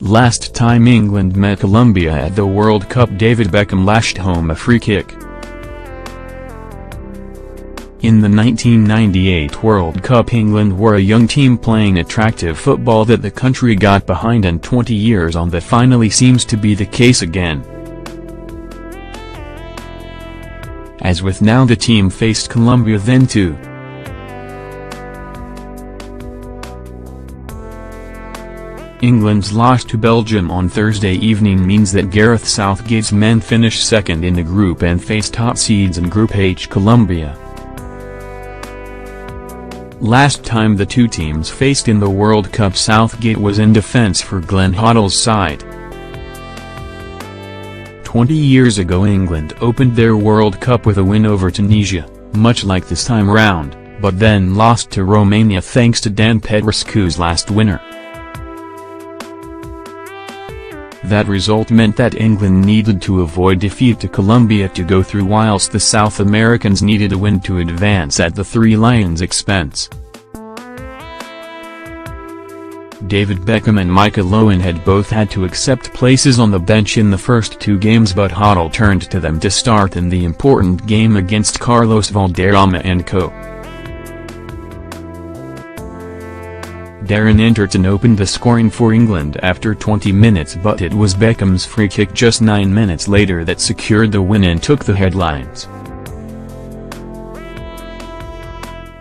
Last time England met Colombia at the World Cup, David Beckham lashed home a free kick. In the 1998 World Cup, England were a young team playing attractive football that the country got behind, and 20 years on that finally seems to be the case again. As with now, the team faced Colombia then too. England's loss to Belgium on Thursday evening means that Gareth Southgate's men finished second in the group and face top seeds in Group H Colombia. Last time the two teams faced in the World Cup, Southgate was in defence for Glenn Hoddle's side. 20 years ago, England opened their World Cup with a win over Tunisia, much like this time round, but then lost to Romania thanks to Dan Petrescu's last winner. That result meant that England needed to avoid defeat to Colombia to go through, whilst the South Americans needed a win to advance at the Three Lions' expense. David Beckham and Michael Owen had both had to accept places on the bench in the first two games, but Hoddle turned to them to start in the important game against Carlos Valderrama and co. Darren Enterton opened the scoring for England after 20 minutes, but it was Beckham's free kick just 9 minutes later that secured the win and took the headlines.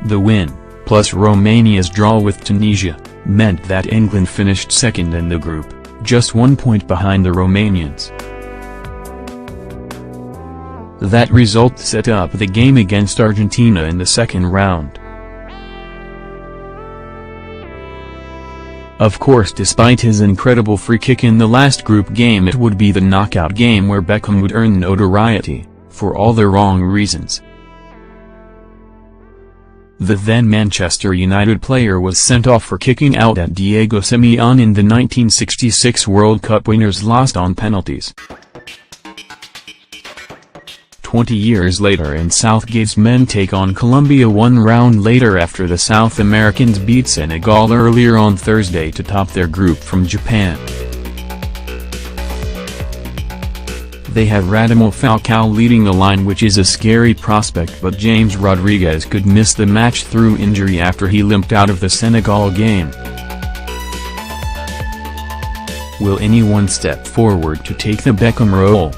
The win, plus Romania's draw with Tunisia, meant that England finished second in the group, just 1 point behind the Romanians. That result set up the game against Argentina in the second round. Of course, despite his incredible free kick in the last group game, it would be the knockout game where Beckham would earn notoriety, for all the wrong reasons. The then Manchester United player was sent off for kicking out at Diego Simeone in the 1966 World Cup winners lost on penalties. 20 years later, and Southgate's men take on Colombia 1 round later after the South Americans beat Senegal earlier on Thursday to top their group from Japan. They have Radamel Falcao leading the line, which is a scary prospect, but James Rodriguez could miss the match through injury after he limped out of the Senegal game. Will anyone step forward to take the Beckham role?